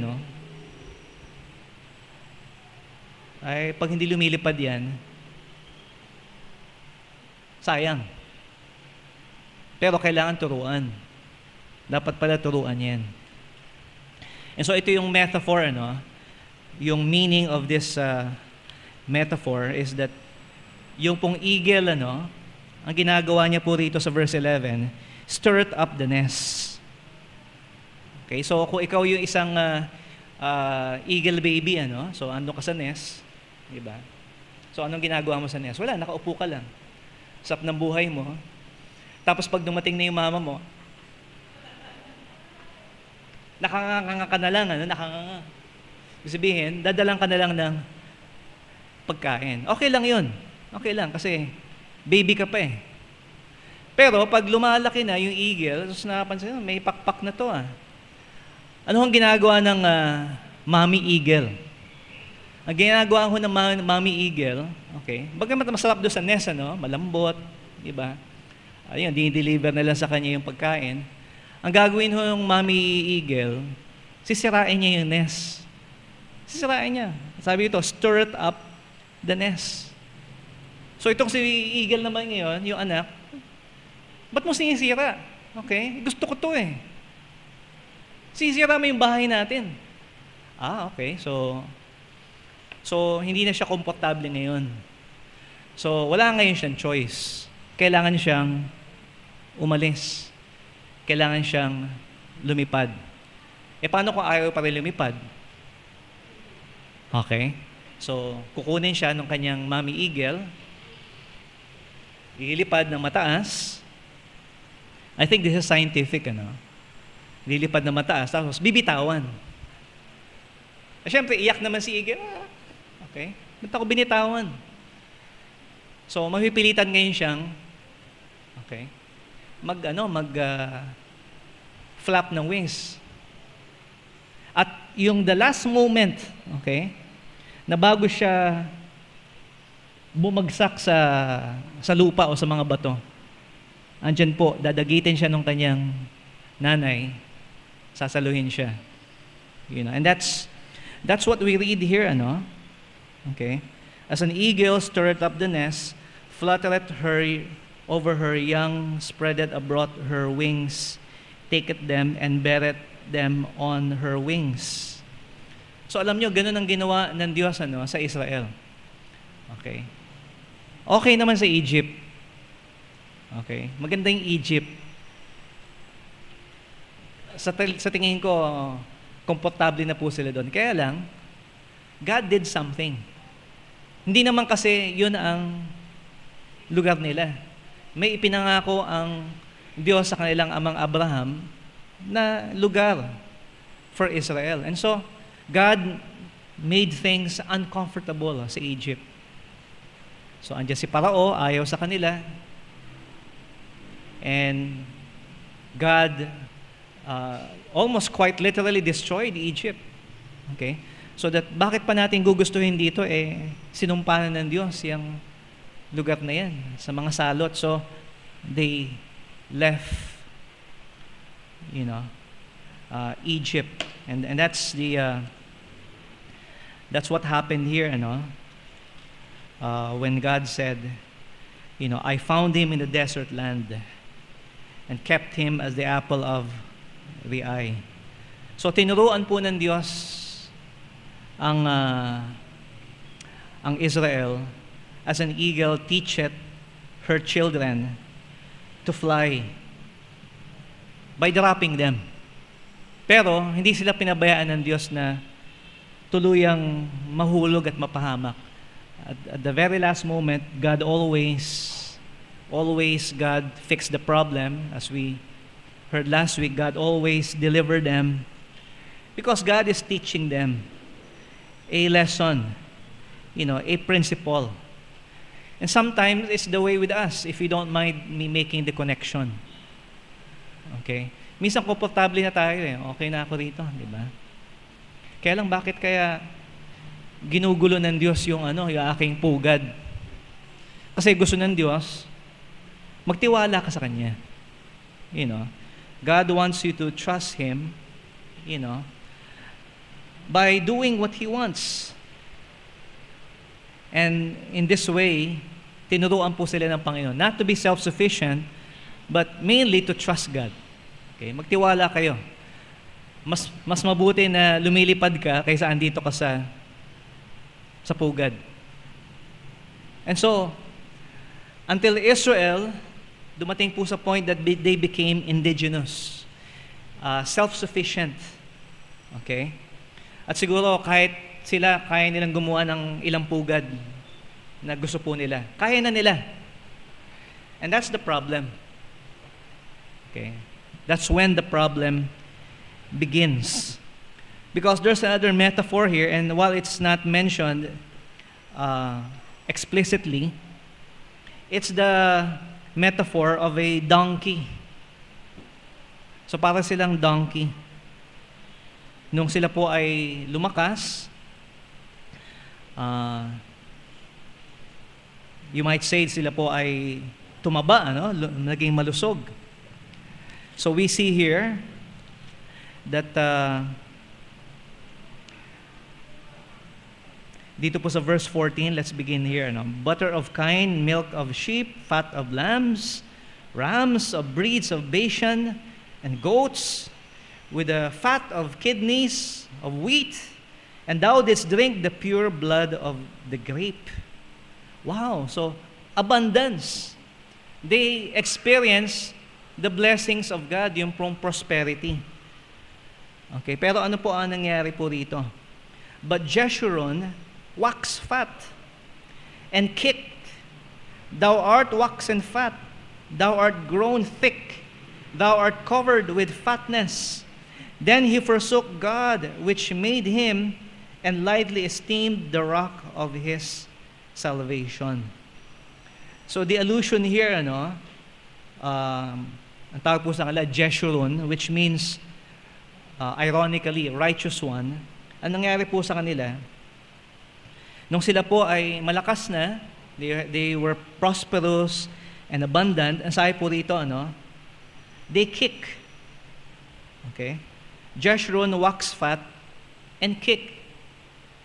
[SPEAKER 1] ay pag hindi lumilipad yan, sayang. Pero kailangan turuan. Dapat pala turuan yan. And so ito yung metaphor, yung meaning of this metaphor is that yung pong eagle, ang ginagawa niya po rito sa verse 11, stirred up the nest. Okay, so kung ikaw yung isang eagle baby, so ando ka sa nest, di ba? So anong ginagawa mo sa nest? Wala, nakaupo ka lang. Sap ng buhay mo. Tapos pag dumating na yung mama mo, nakanganga ka na lang, nakanganga. Ibig sabihin, dadalang ka na lang ng pagkain. Okay lang yun. Okay lang, kasi baby ka pa eh. Pero pag lumalaki na yung eagle, tapos napansin, may pakpak na to . Ano ang ginagawa ng mommy eagle? Ang ginagawa ko ng mommy eagle, okay, bagamat masarap doon sa nest, malambot, di ba? Ayun, dinideliver nila sa kanya yung pagkain. Ang gagawin ho ng mommy eagle, sisirain niya yung nest. Sisirain niya. Sabi ito, stir it up the nest. So itong si eagle naman ngayon, yung anak, ba't mo sinisira? Okay, gusto ko to eh. Sisira mo yung bahay natin. Okay. So hindi na siya komportable ngayon. So wala ngayon siyang choice. Kailangan siyang umalis. Kailangan siyang lumipad. Paano kung ayaw pa rin lumipad? Okay. So kukunin siya ng kanyang mommy eagle, lilipad ng mataas. I think this is scientific, Lilipad ng mataas, tapos bibitawan. Siyempre, iyak naman si eagle. Okay. Ba't ako binitawan? So, mapipilitan ngayon siyang, okay, flap ng wings. At yung the last moment, okay, na bago siya bumagsak sa lupa o sa mga bato, andyan po, dadagitin siya ng kanyang nanay, sasaluhin siya. And that's what we read here, Okay? As an eagle stirred up the nest, fluttereth her over her young, spreadeth abroad her wings, taketh them and beareth them on her wings. So alam nyo, ganun ang ginawa ng Diyos sa Israel. Okay? Okay naman sa Egypt. Okay? Maganda yung Egypt. Sa tingin ko, komportable na po sila doon. Kaya lang, God did something. Hindi naman kasi yun ang lugar nila. May ipinangako ang Diyos sa kanilang amang Abraham na lugar for Israel. And so, God made things uncomfortable sa Egypt. So, andyan si Parao, ayaw sa kanila. And God almost quite literally destroyed Egypt. Okay? So that bakit pa natin gugustuhin dito sinumpanan ng Diyos lugar na yan, sa mga salot. So, they left, Egypt. And that's that's what happened here, when God said, I found him in the desert land and kept him as the apple of the eye. So tinuruan po ng Diyos ang Israel, as an eagle teacheth her children to fly by dropping them. Pero hindi sila pinabayaan ng Diyos na tuluyang mahulog at mapahamak. At the very last moment, God always God fixed the problem. As we heard last week, God always delivered them because God is teaching them a lesson, a principle. And sometimes it's the way with us, if you don't mind me making the connection. Okay? Minsan komportable na tayo Okay na ako rito, di ba? Kaya lang bakit kaya ginugulo ng Diyos yung aking pugad? Kasi gusto ng Diyos, magtiwala ka sa Kanya. God wants you to trust Him, by doing what He wants. And in this way, tinuruan po sila ng Panginoon, not to be self-sufficient, but mainly to trust God. Okay? Magtiwala kayo. Mas mabuti na lumilipad ka kaysa andito ka sa pugad. And so, until Israel, dumating po sa point that they became indigenous, self-sufficient. Okay? At siguro kahit sila, kaya nilang gumawa ng ilang pugad na gusto po nila. Kaya na nila. And that's the problem. Okay? That's when the problem begins. Because there's another metaphor here, and while it's not mentioned explicitly, it's the metaphor of a donkey. So para silang donkey. Nung sila po ay lumakas, you might say sila po ay tumaba, naging malusog. So we see here that dito po sa verse 14, let's begin here. Butter of kine, milk of sheep, fat of lambs, rams of breeds of Bashan, and goats, with the fat of kidneys of wheat, and thou didst drink the pure blood of the grape. Wow! So, abundance. They experience the blessings of God, yung prosperity. Okay, pero ano po ang nangyari po rito? But Jeshurun waxed fat and kicked. Thou art waxen fat, thou art grown thick, thou art covered with fatness. Then he forsook God, which made him, and lightly esteemed the rock of his salvation. So the allusion here, ang tawag po sa kanila, Jeshurun, which means, ironically, righteous one. Ang nangyari po sa kanila, nung sila po ay malakas na, they were prosperous and abundant, ang sabi po rito, they kick. Okay? Jeshurun waxed fat and kick.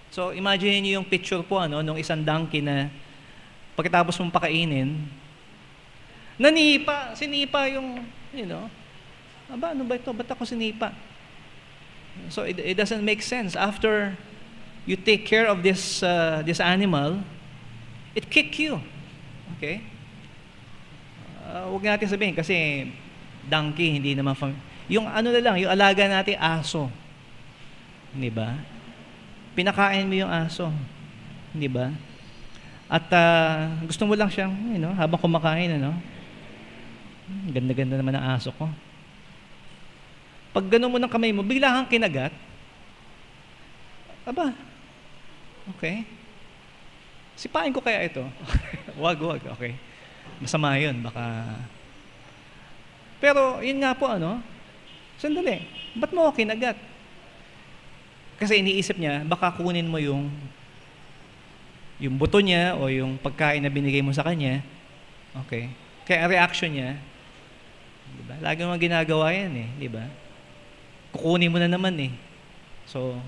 [SPEAKER 1] So, imagine niyo yung picture po, nung isang donkey na pagkatapos mong pakainin, sinipa yung, ano ba ito? Ba't ako sinipa? So, it doesn't make sense. After you take care of this animal, it kick you. Okay? Huwag natin sabihin, kasi donkey, hindi naman yung yung alaga natin, aso. Hindi ba? Pinakain mo yung aso. Hindi ba? At gusto mo lang siyang, habang kumakain, ganda-ganda naman ang aso ko. Pag gano'n mo ng kamay mo, bigla kang kinagat. Aba, okay. Sipain ko kaya ito? Wag, okay. Masama yun, baka. Pero, yun nga po, sandali, ba't mo ako kinagat? Kasi iniisip niya, baka kunin mo yung yung buto niya o yung pagkain na binigay mo sa kanya, okay? Kaya ang reaction niya, di ba? Lagi mo ginagawa yan eh, di ba? Kukunin mo na naman eh. So,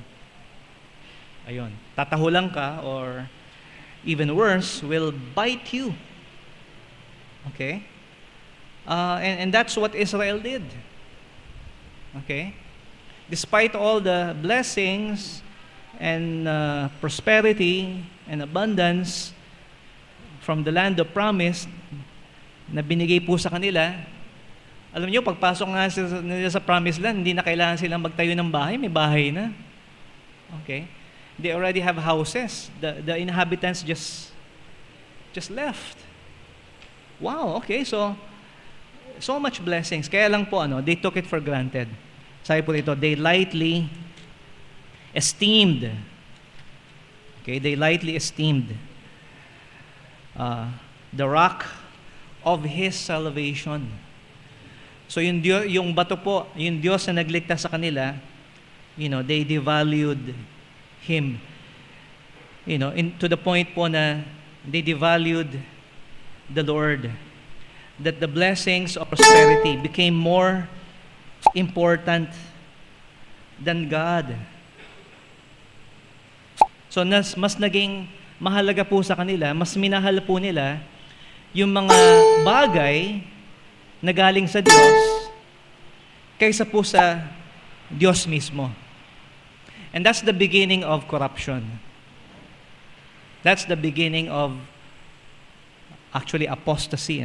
[SPEAKER 1] ayun, tatahulan ka or even worse, will bite you. Okay? And that's what Israel did. Okay? Despite all the blessings and prosperity and abundance from the land of promise na binigay po sa kanila, alam niyo, pagpasok nga nila sa promised land, hindi na kailangan silang magtayo ng bahay, may bahay na. Okay? They already have houses. The inhabitants just left. Wow, okay, so much blessings. Kaya lang po, they took it for granted. Sabi po dito, they lightly esteemed. Okay, they lightly esteemed the rock of His salvation. So yung bato po, yung Diyos na nagligtas sa kanila, they devalued Him. To the point po na they devalued the Lord. That the blessings of prosperity became more important than God. So mas naging mahalaga po sa kanila, mas minahal po nila yung mga bagay na galing sa Diyos kaysa po sa Diyos mismo. And that's the beginning of corruption. That's the beginning of actually apostasy,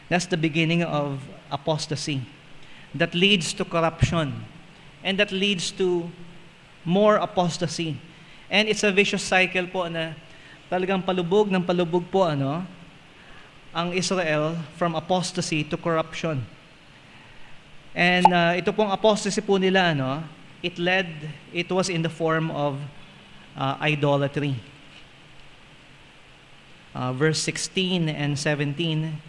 [SPEAKER 1] That's the beginning of apostasy that leads to corruption and that leads to more apostasy. And it's a vicious cycle po na talagang palubog ng palubog po ang Israel from apostasy to corruption. And ito pong apostasy po nila, it was in the form of idolatry. Verse 16 and 17,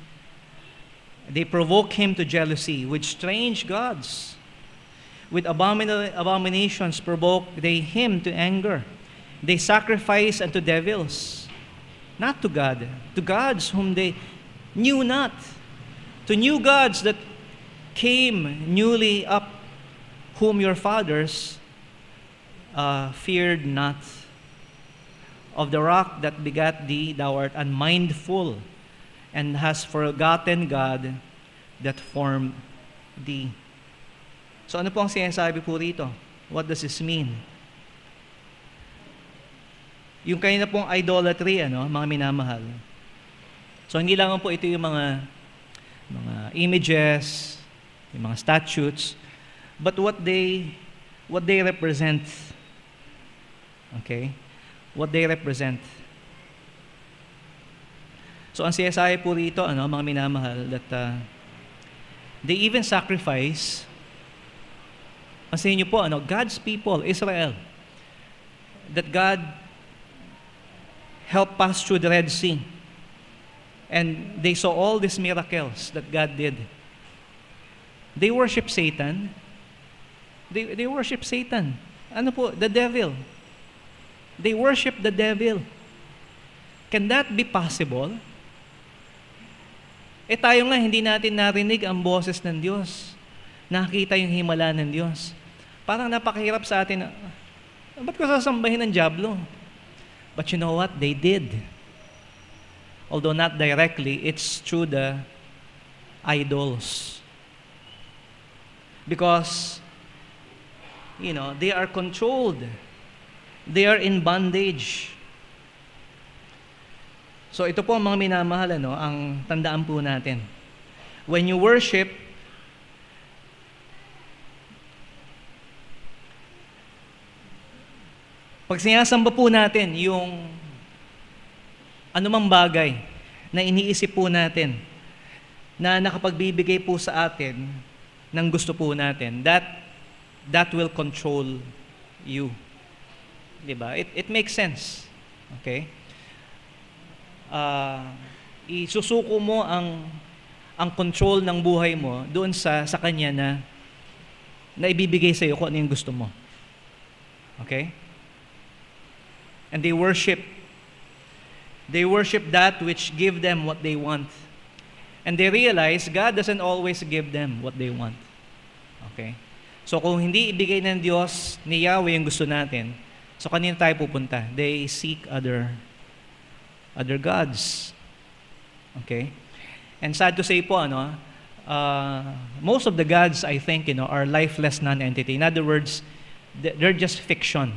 [SPEAKER 1] they provoke him to jealousy with strange gods. With abominations provoke they him to anger. They sacrifice unto devils, not to God, to gods whom they knew not, to new gods that came newly up, whom your fathers feared not. Of the rock that begat thee, thou art unmindful, and hast forgotten God that formed thee. So ano po ang sinasabi po rito? What does this mean? Yung kanina pong idolatry, mga minamahal. So hindi lang po ito yung mga images, yung mga statues, but what they represent. Okay? What they represent. So ang sinasabi po rito, mga minamahal, that they even sacrifice. Pansin niyo po, God's people, Israel, that God helped pass through the Red Sea. And they saw all these miracles that God did. They worship Satan. They worship Satan. Ano po? The devil. They worship the devil. Can that be possible? Tayo nga, hindi natin narinig ang boses ng Diyos. Nakita yung himala ng Diyos. Parang napakahirap sa atin. Ba't ko sasambahin ng diablo? But you know what? They did. Although not directly, it's through the idols. Because, they are controlled. They are in bondage. So ito po ang mga minamahal, ang tandaan po natin. When you worship, pag sinasamba po natin yung anumang bagay na iniisip po natin na nakapagbibigay po sa atin ng gusto po natin, that will control you. Diba? It makes sense. Okay? Isusuko mo ang control ng buhay mo doon sa kanya na ibibigay sa iyo kung ano yung gusto mo. Okay? And they worship They worship that which give them what they want. And they realize God doesn't always give them what they want. Okay? So kung hindi ibigay ng Diyos ni Yahweh yung gusto natin, so kanina tayo pupunta? They seek other gods. Okay? And sad to say po, most of the gods, I think, are lifeless non-entity. In other words, they're just fiction.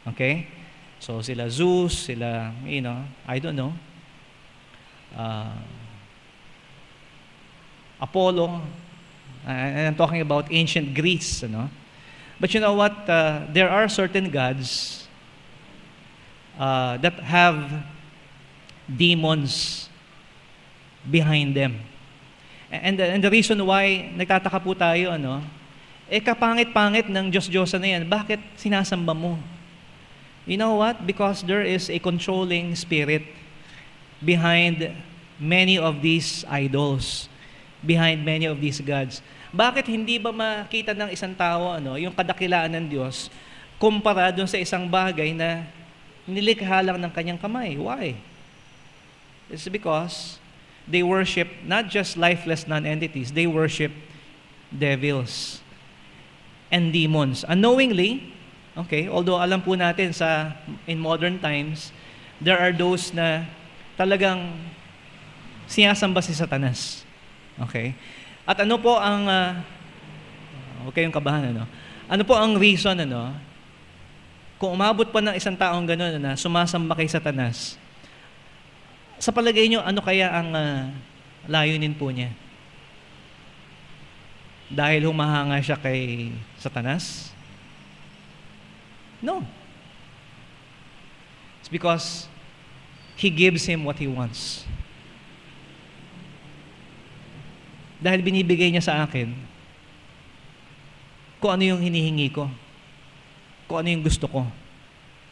[SPEAKER 1] Okay? So sila Zeus, sila, I don't know, Apollo, and I'm talking about ancient Greece, But you know what? There are certain gods that have demons behind them. And the reason why nagtataka po tayo, kapangit-pangit ng Diyos-Diyosa na yan, bakit sinasamba mo? You know what? Because there is a controlling spirit behind many of these idols, behind many of these gods. Bakit hindi ba makita ng isang tao yung kadakilaan ng Diyos kumpara doon sa isang bagay na nilikha lang ng kanyang kamay? Why? It's because they worship not just lifeless non-entities, they worship devils and demons. Unknowingly, okay, although alam po natin in modern times, there are those na talagang sinasamba si Satanas. Okay? At ano po ang, huwag kayong kabahan, ano po ang reason, kung umabot pa ng isang taong gano'n na sumasamba kay Satanas, sa palagay nyo, ano kaya ang layunin po niya? Dahil humahanga siya kay Satanas? No. It's because He gives him what he wants. Dahil binibigay niya sa akin kung ano yung hinihingi ko, kung ano yung gusto ko.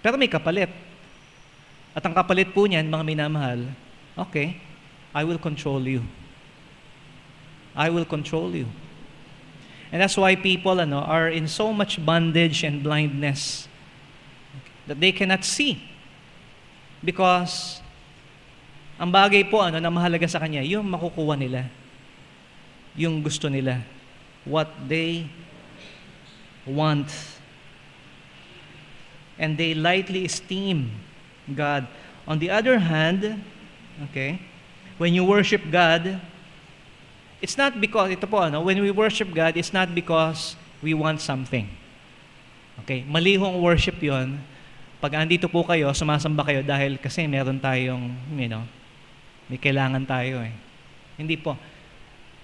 [SPEAKER 1] Pero may kapalit. At ang kapalit po niyan, mga minamahal, okay, I will control you. I will control you. And that's why people are in so much bondage and blindness that they cannot see. Because ang bagay po na mahalaga sa kanya, yung makukuha nila. Yung gusto nila. What they want. And they lightly esteem God. On the other hand, okay, when you worship God, it's not because, ito po, when we worship God, it's not because we want something. Okay, mali hong worship yon. Pag andito po kayo, sumasamba kayo dahil kasi meron tayong, may kailangan tayo eh. Hindi po.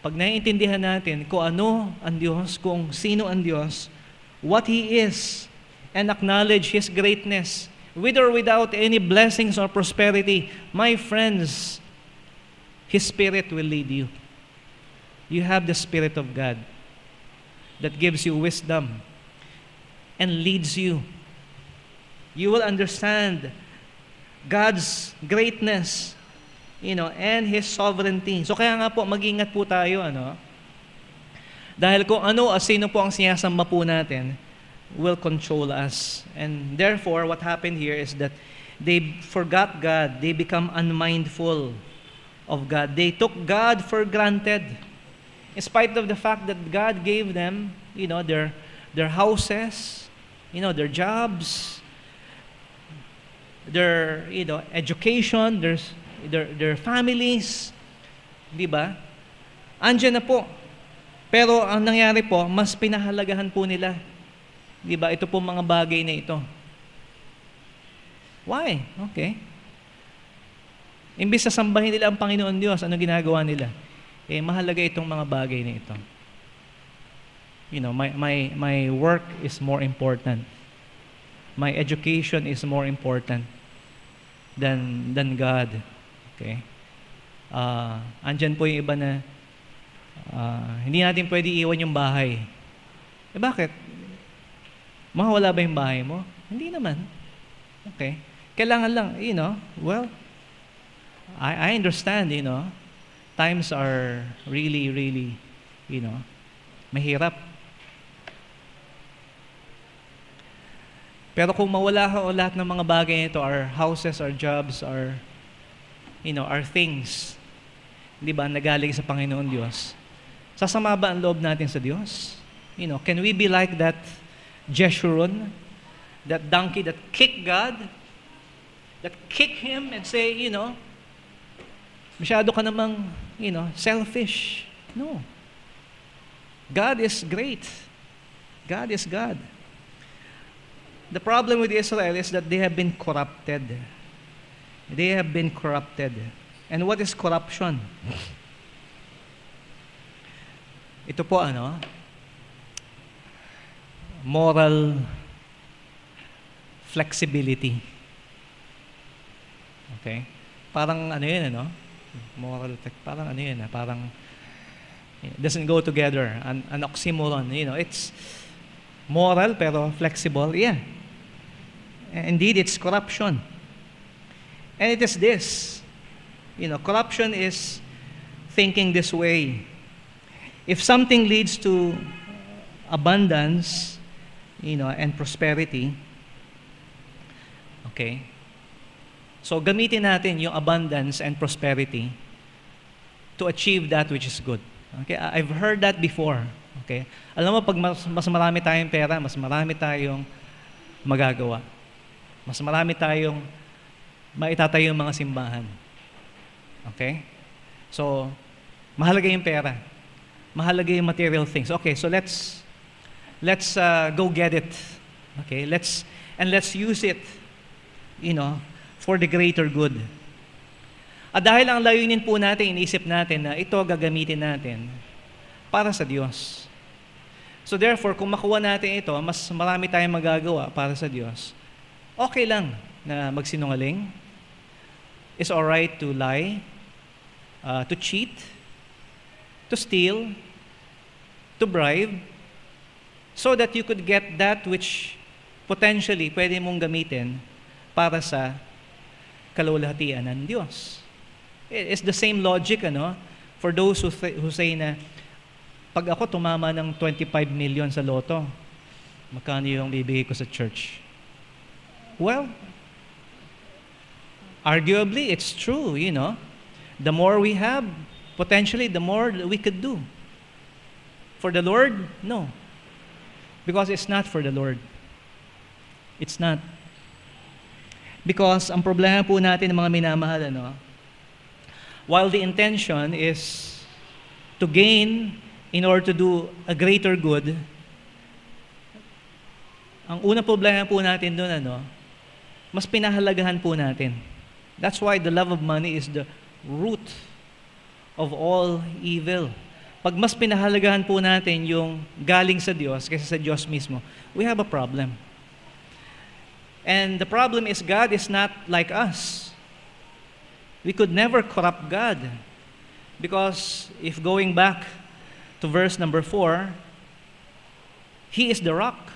[SPEAKER 1] Pag naiintindihan natin kung ano ang Diyos, kung sino ang Diyos, what He is, and acknowledge His greatness, with or without any blessings or prosperity, my friends, His Spirit will lead you. You have the Spirit of God that gives you wisdom and leads you. You will understand God's greatness, and His sovereignty. So kaya nga po, mag-ingat po tayo, dahil kung sino po ang sinasamba po natin, will control us. And therefore, what happened here is that they forgot God. They become unmindful of God. They took God for granted. In spite of the fact that God gave them, their houses, their jobs, their, education, their families, di ba? Andiyan na po. Pero ang nangyari po, mas pinahalagahan po nila. Di ba? Ito po mga bagay na ito. Why? Okay. Imbis na sambahin nila ang Panginoon Diyos, ano ginagawa nila? Mahalaga itong mga bagay na ito. My work is more important. My education is more important than God. Okay? Andyan po yung iba na hindi natin pwede iwan yung bahay. Bakit? Mawawala ba yung bahay mo? Hindi naman. Okay? Kailangan lang, well, I understand, times are really, really, mahirap. Pero kung mawala lahat ng mga bagay nito, our houses, our jobs, our are things, di ba, nagaling sa Panginoon Diyos, sasama ba ang loob natin sa Diyos? Can we be like that Jeshurun, that donkey that kicked God, that kicked Him and say, masyado ka namang, selfish. No. God is great. God is God. The problem with Israel is that they have been corrupted. They have been corrupted. And what is corruption? Ito po, moral flexibility. Okay? Parang yun, moral, parang yun, parang it doesn't go together. An oxymoron, it's moral pero flexible. Yeah. Indeed, it's corruption. And it is this. Corruption is thinking this way. If something leads to abundance, and prosperity, okay, so gamitin natin yung abundance and prosperity to achieve that which is good. Okay, I've heard that before. Okay, alam mo, pag mas marami tayong pera, mas marami tayong magagawa. Mas marami tayong maitatayo yung mga simbahan. Okay? So, mahalaga yung pera. Mahalaga yung material things. Okay, so let's go get it. Okay, let's use it, for the greater good. At dahil ang layunin po natin, iniisip natin na ito gagamitin natin para sa Diyos. So therefore, kung makuha natin ito, mas marami tayong magagawa para sa Diyos. Okay lang na magsinungaling. It's alright to lie, to cheat, to steal, to bribe, so that you could get that which potentially pwede mong gamitin para sa kalulahatian ng Diyos. It's the same logic, for those who say na, pag ako tumama ng 25 million sa loto, magkano yung bibigay ko sa church? Well, arguably, it's true, The more we have, potentially, the more we could do. For the Lord, no. Because it's not for the Lord. It's not. Because ang problema po natin ng mga minamahal, while the intention is to gain in order to do a greater good, ang unang problema po natin doon, mas pinahalagahan po natin. That's why the love of money is the root of all evil. Pag mas pinahalagahan po natin yung galing sa Diyos kaysa sa Diyos mismo, we have a problem. And the problem is God is not like us. We could never corrupt God. Because if going back to verse number 4, He is the rock.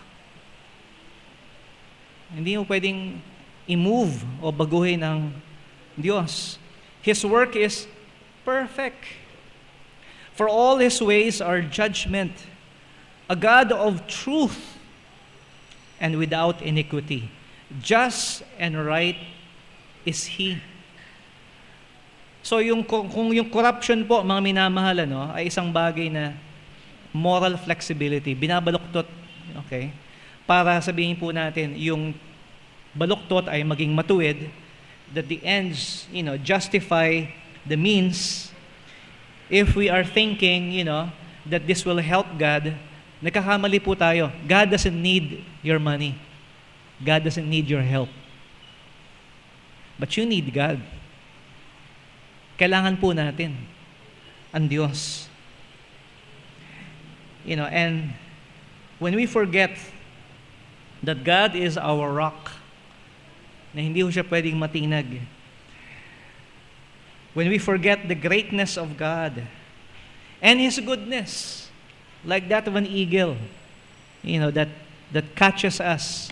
[SPEAKER 1] Hindi mo pwedeng i-move o baguhin ang Diyos. His work is perfect. For all His ways are judgment. A God of truth and without iniquity. Just and right is He. So kung yung corruption po, mga minamahal, ay isang bagay na moral flexibility, binabaluktot, okay? Para sabihin po natin, yung baluktot ay maging matuwid, that the ends, justify the means. If we are thinking, that this will help God, nagkakamali po tayo. God doesn't need your money. God doesn't need your help. But you need God. Kailangan po natin ang Diyos. And when we forget that God is our rock, na hindi ho siya pwedeng matinag, when we forget the greatness of God and His goodness, like that of an eagle, that catches us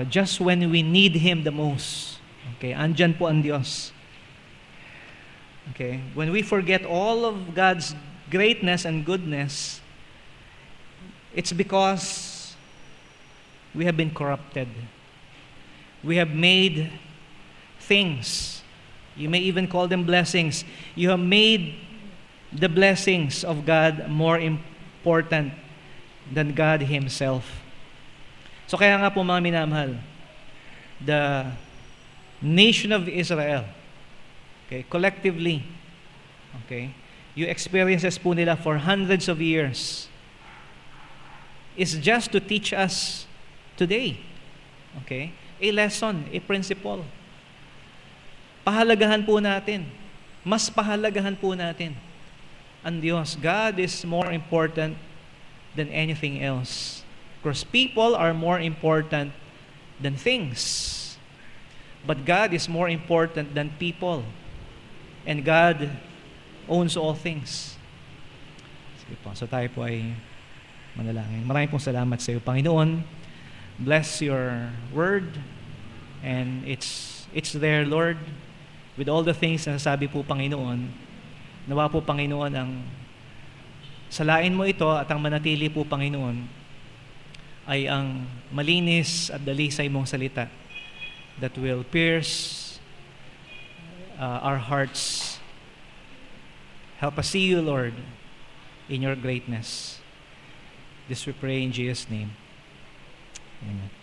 [SPEAKER 1] just when we need Him the most. Okay, andyan po ang Diyos. Okay, when we forget all of God's greatness and goodness, it's because we have been corrupted. We have made things, you may even call them blessings, you have made the blessings of God more important than God Himself. So kaya nga po mga minamahal, the nation of Israel, okay, collectively, okay, yung experiences po nila for hundreds of years is just to teach us today, okay, a lesson, a principle. Pahalagahan po natin, mas pahalagahan po natin ang Diyos. God is more important than anything else. Because people are more important than things. But God is more important than people. And God owns all things. Sige po. So tayo po ay manalangin. Maraming pong salamat sa iyo, Panginoon. Bless your word. And it's there, Lord, with all the things na sabi po, Panginoon. Nawa po, Panginoon, ang salain mo ito at ang manatili po, Panginoon, ay ang malinis at dalisay mong salita that will pierce our hearts. Help us see you, Lord, in your greatness. This we pray in Jesus' name. Amen.